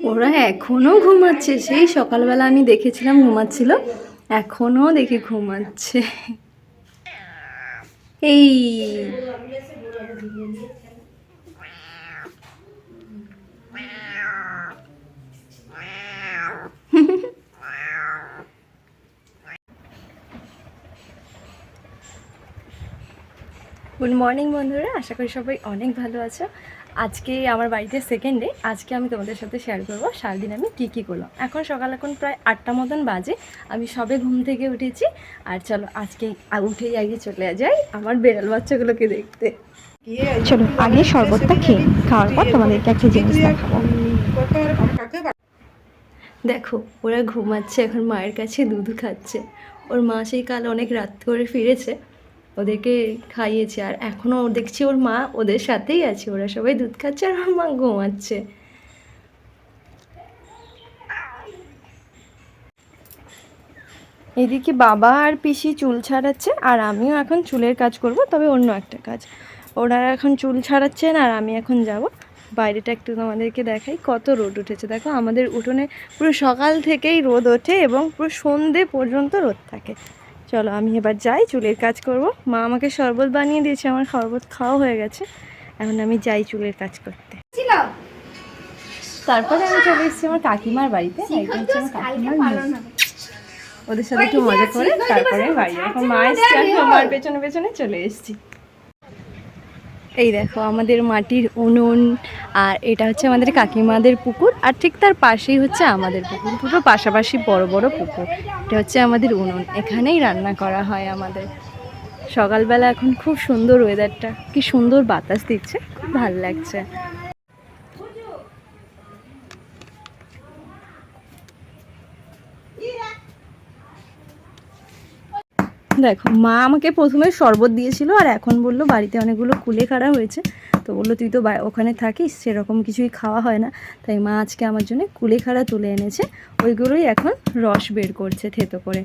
ওরা এখনো ঘুমাচ্ছে, সেই সকালবেলা আমি দেখেছিলাম ঘুমাচ্ছিল, এখনো দেখি ঘুমাচ্ছে। এই গুড মর্নিং বন্ধুরা, আশা করি সবাই অনেক ভালো আছো। আজকে আমার বাড়িতে সেকেন্ড ডে। আজকে আমি তোমাদের সাথে শেয়ার করবো সারাদিন আমি কী করলাম। এখন প্রায় 8টা মতন বাজে, আমি সবে ঘুম থেকে উঠেছি। আর চলো আজকে উঠেই আগে চলে যাই আমার বেড়াল বাচ্চাগুলোকে দেখতে। চলো আগে শরবতটা খাওয়ার পর তোমাদেরকে একটা জিনিস দেখাবো। দেখো ওরা ঘুমাচ্ছে, এখন মায়ের কাছে দুধ খাচ্ছে। ওর মা সেই কাল অনেক রাত করে ফিরেছে, ওদেরকে খাইয়েছে। আর এখনও দেখছি ওর মা ওদের সাথেই আছে, ওরা সবাই দুধ খাচ্ছে আর ওর মা ঘুমাচ্ছে। এদিকে বাবা আর পিসি চুল ছাড়াচ্ছে, আর আমিও এখন চুলের কাজ করব, তবে অন্য একটা কাজ। ওরা এখন চুল ছাড়াচ্ছেন আর আমি এখন যাব বাইরেটা একটু তোমাদেরকে দেখাই। কত রোদ উঠেছে দেখো, আমাদের উঠোনে পুরো সকাল থেকেই রোদ ওঠে এবং পুরো সন্ধে পর্যন্ত রোদ থাকে। চলো আমি এবার যাই, চুলের কাজ করব। মা আমাকে শরবত বানিয়ে দিয়েছে, আমার শরবত খাওয়া হয়ে গেছে। এখন আমি যাই চুলের কাজ করতে। তারপরে আমি চলে এসেছি আমার কাকিমার বাড়িতে। ওদের সাথে একটু মজা করে তারপরে বাড়ি। এখন মা এসছে, মার পেছনে পেছনে চলে এসেছি। এই দেখো আমাদের মাটির উনুন, আর এটা হচ্ছে আমাদের কাকিমাদের পুকুর, আর ঠিক তার পাশেই হচ্ছে আমাদের পুকুর। দুটো পাশাপাশি বড় বড় পুকুর। এটা হচ্ছে আমাদের উনুন, এখানেই রান্না করা হয় আমাদের। সকালবেলা এখন খুব সুন্দর ওয়েদারটা, কি সুন্দর বাতাস দিচ্ছে, খুব ভালো লাগছে। দেখো মা আমাকে প্রথমে শরবত দিয়েছিল, আর এখন বললো বাড়িতে অনেকগুলো কুলেখাড়া হয়েছে, তো বললো তুই তো ওখানে থাকিস, সেরকম কিছুই খাওয়া হয় না, তাই মা আজকে আমার জন্য কুলেখাড়া তুলে এনেছে। ওইগুলোই এখন রস বের করছে থেতো করে।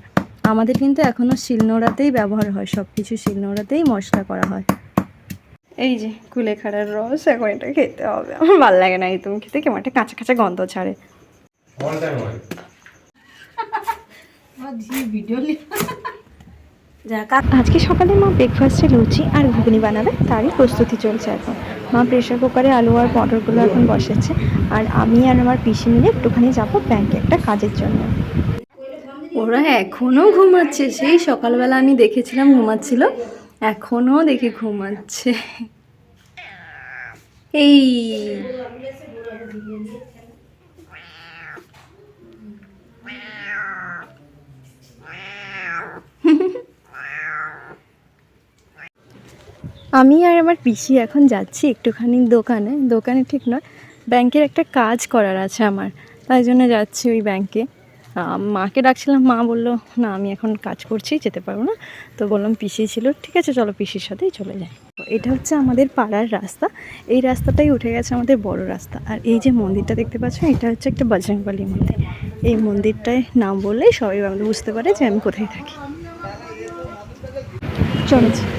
আমাদের কিন্তু এখনও শিলনোড়াতেই ব্যবহার হয়, সব কিছু শিলনোড়াতেই মশলা করা হয়। এই যে কুলেখাড়ার রস, এখন এটা খেতে হবে। আমার ভালো লাগে না একদম খেতে, কেমন একটা কাঁচা কাঁচা গন্ধ ছাড়ে। আজকে সকালে মা ব্রেকফাস্টে লুচি আর ঘুগনি বানাবে, তারই প্রস্তুতি চলছে এখন। মা প্রেশার কুকারে আলু আর মটরগুলো এখন বসাচ্ছে, আর আমি আর আমার পিসি মিলে একটুখানি যাবো ব্যাংকে একটা কাজের জন্য। ওরা এখনও ঘুমাচ্ছে, সেই সকালবেলা আমি দেখেছিলাম ঘুমাচ্ছিল, এখনও দেখি ঘুমাচ্ছে। এই আমি আর আমার পিসি এখন যাচ্ছি একটুখানি দোকানে ঠিক নয়, ব্যাংকের একটা কাজ করার আছে আমার, তাই জন্য যাচ্ছি ওই ব্যাংকে। মাকে ডাকছিলাম, মা বললো না আমি এখন কাজ করছি, যেতে পারবো না। তো বললাম পিসি ছিল, ঠিক আছে চলো পিসির সাথেই চলে যাই। এটা হচ্ছে আমাদের পাড়ার রাস্তা, এই রাস্তাটাই উঠে গেছে আমাদের বড় রাস্তা। আর এই যে মন্দিরটা দেখতে পাচ্ছ, এটা হচ্ছে একটা বজরংবলী মন্দির। এই মন্দিরটায় নাম বললেই সবাই আমাদের বুঝতে পারে যে আমি কোথায় থাকি।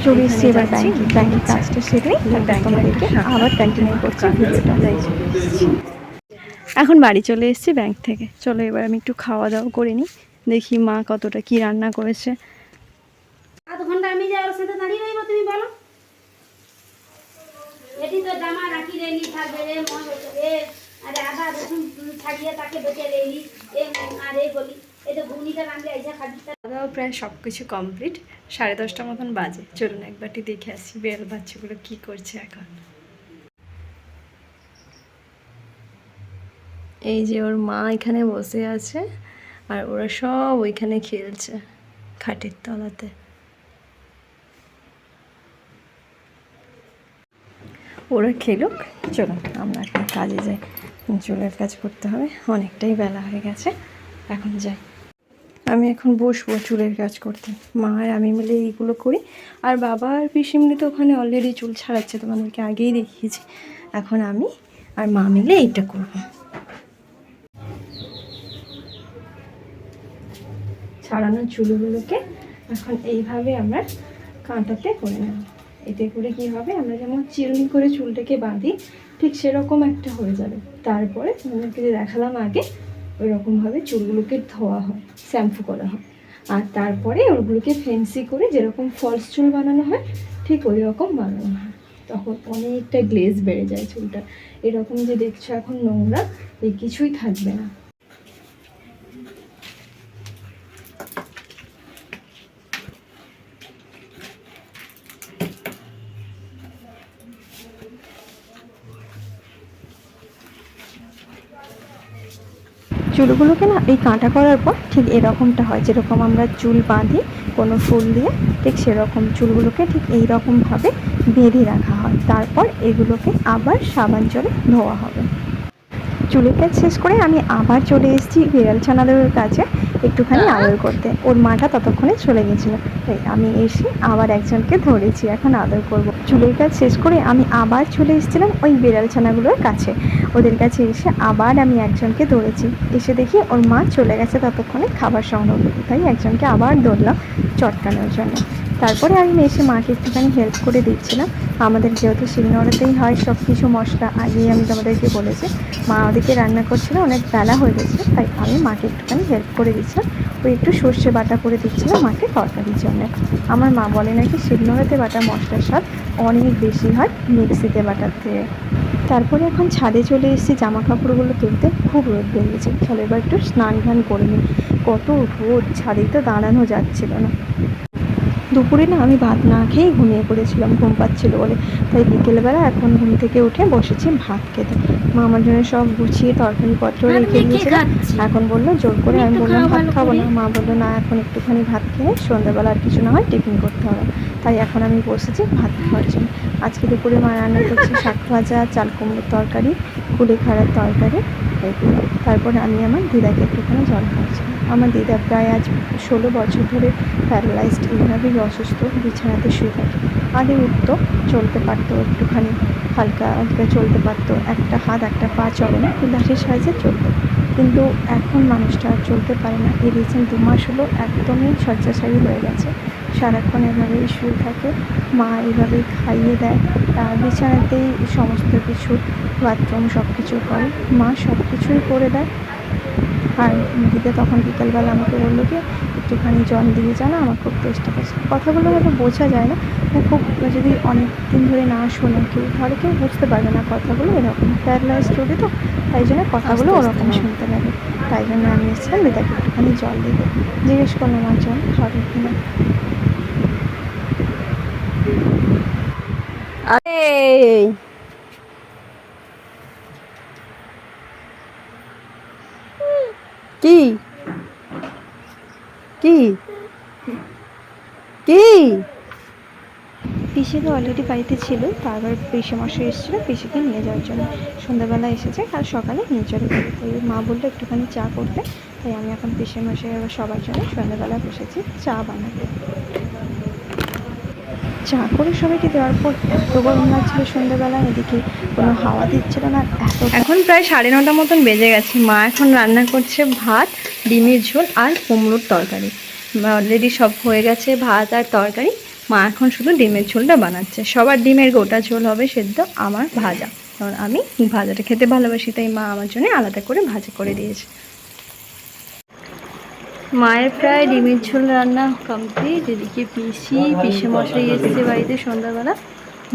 চলে এসেছি এবার ব্যাংকের কাজটা সেরে তোমাদেরকে আবার কন্টিনিউ করছি ভিডিওটা। এখন বাড়ি চলে এসেছি ব্যাংক থেকে। চলো এবার আমি একটু খাওয়া দাওয়া করে নিই, দেখি মা কতটা কি রান্না করেছে। আধ ঘন্টা আমি যে ওর সাথে দাঁড়িয়ে রইব, তুমি বলো। এটি তো জামা রাখি রেলি থাকবে রে মন রে, আরে আধা রসুন ছাড়িয়ে তাকে বেঁচে রেলি এ আর এই বলি এই তো ঘুগনিটা রাঁধলে আইসা খাবি। খাওয়া প্রায় সব কিছু কমপ্লিট, 10:30 মতন বাজে। চলুন একবারটি দেখে আসি বেড়াল বাচ্চাগুলো কি করছে এখন। এই যে ওর মা এখানে বসে আছে, আর ওরা সব ওইখানে খেলছে খাটের তলাতে। ওরা খেলুক, চলুন আমরা এখন কাজে যাই, চুলের কাজ করতে হবে, অনেকটাই বেলা হয়ে গেছে, এখন যাই। আমি এখন বসবো চুলের কাজ করতে, মা আর আমি মিলে এইগুলো করি। আর বাবা আর পিসি মিলে তো ওখানে অলরেডি চুল ছাড়াচ্ছে, তোমাদেরকে আগেই দেখিয়েছি। এখন আমি আর মা মিলে এইটা করবো। ছাড়ানো চুলগুলোকে এখন এইভাবে আমরা কাঁটাতে করে নেব। এতে করে কি হবে, আমরা যেমন চিরুনি করে চুলটাকে বাঁধি ঠিক সেরকম একটা হয়ে যাবে। তারপরে তোমাদেরকে যে দেখালাম আগে, ওই রকমভাবে চুলগুলোকে ধোয়া হয়, শ্যাম্পু করা হয়, আর তারপরে ওগুলোকে ফেন্সি করে যেরকম ফলস চুল বানানো হয় ঠিক ওই রকম বানানো হয়। তখন অনেকটা গ্লেজ বেড়ে যায় চুলটা। এরকম যে দেখছো এখন নোংরা, এই কিছুই থাকবে না। চুলগুলোকে না এই কাঁটা করার পর ঠিক এরকমটা হয়, যেরকম আমরা চুল বাঁধি কোনো ফুল দিয়ে, ঠিক সেরকম চুলগুলোকে ঠিক এই রকমভাবে বেঁধে রাখা হয়। তারপর এগুলোকে আবার সাবান জলে ধোয়া হবে। চুলের কাজ শেষ করে আমি আবার চলে এসেছি বিড়াল ছানাদের কাছে একটুখানি আদর করতে। ওর মাটা ততক্ষণে চলে গেছিলো, তাই আমি এসে আবার একজনকে ধরেছি, এখন আদর করব। চুলের কাজ শেষ করে আমি আবার চলে এসেছিলাম ওই বিড়াল ছানাগুলোর কাছে। ওদের কাছে এসে আবার আমি একজনকে ধরেছি, এসে দেখি ওর মা চলে গেছে ততক্ষণে খাবার সংগ্রহ করতে, তাই একজনকে আবার ধরলাম চটকানোর জন্য। তারপরে আমি এসে মাকে একটুখানি হেল্প করে দিচ্ছিলাম। আমাদের যেহেতু শিলনোড়াতেই হয় সব কিছু মশলা, আগেই আমি তোমাদেরকে বলেছি। মা ওদিকে রান্না করছিল, অনেক বেলা হয়ে গেছে, তাই আমি মাকে একটুখানি হেল্প করে দিচ্ছিলাম। ওই একটু সর্ষে বাটা করে দিচ্ছিলাম মাকে তরকারির জন্য। আমার মা বলে নাকি শিলনোড়াতে বাটা মশলার স্বাদ অনেক বেশি হয় মিক্সিতে বাটার থেকে। তারপরে এখন ছাদে চলে এসেছি জামা কাপড়গুলো তুলতে। খুব রোদ বেরিয়েছে, চলো এবার একটু স্নান টান করে নিই। কত রোদ, ছাদেই তো দাঁড়ানো যাচ্ছিল না। দুপুরে না আমি ভাত না খেয়েই ঘুমিয়ে পড়েছিলাম, ঘুম পাচ্ছিল বলে। তাই বিকেলবেলা এখন ঘুম থেকে উঠে বসেছি ভাত খেতে। মা আমার জন্য সব গুছিয়ে তরকারিপত্র রেখে দিয়েছিল। এখন বললো জোর করে, আমি বললাম ভাত খাবো না। মা বললো না, এখন একটুখানি ভাত খেয়ে সন্ধ্যাবেলা আর কিছু না হয় টিফিন করতে হবে। তাই এখন আমি বসেছি ভাত খাওয়ার জন্য। আজকে দুপুরে মা রান্না করছি শাক ভাজা, চাল কুমড়োর তরকারি, কুলেখাড়ার তরকারি, এগুলো। তারপরে আমি আমার দিদাকে একটুখানি জল খাওয়াচ্ছি। আমার দিদা প্রায় আজ 16 বছর ধরে প্যারালাইজড, এইভাবেই অসুস্থ, বিছানাতে শুয়ে থাকে। আগে উঠতো, চলতে পারতো, একটুখানি হালকা হালকা চলতে পারতো, একটা হাত একটা পা চলে না, লাঠির সাহায্যে চলতো। কিন্তু এখন মানুষটা আর চলতে পারে না। এই রিসেন্ট 2 মাস হলো একদমই শয্যাশায়ী হয়ে গেছে। সারাক্ষণ এভাবেই শুয়ে থাকে, মা এইভাবেই খাইয়ে দেয়, বিছানাতেই সমস্ত কিছু, বাথরুম সব কিছু করে, মা সব কিছুই করে দেয়। আর দিদা তখন বিকালবেলা আমাকে বললো কি একটুখানি জল দিয়ে জানা, আমার খুব টেস্ট আছে। কথাগুলো হয়তো বোঝা যায় না, খুব যদি অনেক দিন ধরে না শোনে কেউ, তাহলে কেউ বুঝতে পারবে না কথাগুলো। এরকম প্যারালাইজড রোগী তো, তাই জন্য কথাগুলো ওরকম শুনতে লাগে। তাই জন্য আমি এসেছিলাম দিদাকে একটুখানি জল দিতে। জিজ্ঞেস করলাম আর জল খাবে কিনা। আরে কি কি কি পিসি তো অলরেডি বাড়িতে ছিল, তারপর পিসে মশাই এসেছিলো পিসিকে নিয়ে যাওয়ার জন্য। সন্ধ্যাবেলা এসেছে, কাল সকালে নিয়ে চলে যাবে। তাই মা বললো একটুখানি চা করতে, তাই আমি এখন পিসে মশাই আবার সবার জন্য সন্ধ্যাবেলা বসেছি চা বানাতে। চা করে সবাইকে দেওয়ার পর এত গরম লাগছিল সন্ধ্যাবেলা, এদিকে কোনো হাওয়া দিচ্ছিল না এত। এখন প্রায় 9:30 মতন বেজে গেছে। মা এখন রান্না করছে ভাত, ডিমের ঝোল আর কুমড়োর তরকারি। অলরেডি সব হয়ে গেছে ভাত আর তরকারি, মা এখন শুধু ডিমের ঝোলটা বানাচ্ছে। সবার ডিমের গোটা ঝোল হবে সেদ্ধ, আমার ভাজা, কারণ আমি ভাজাটা খেতে ভালোবাসি, তাই মা আমার জন্য আলাদা করে ভাজা করে দিয়েছে। মায়ের প্রায় ডিমের ঝোল রান্না কমপ্লিট। এদিকে পিসে মশাই এসেছে বাড়িতে সন্ধ্যাবেলা।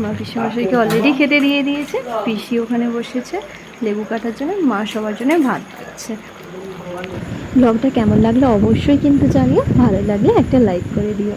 মা পিসে মশাইকে অলরেডি খেতে দিয়ে দিয়েছে, পিসি ওখানে বসেছে লেবু কাটার জন্য, মা সবার জন্য ভাত খাচ্ছে। ব্লগটা কেমন লাগলো অবশ্যই কিন্তু জানিও, ভালো লাগলে একটা লাইক করে দিও।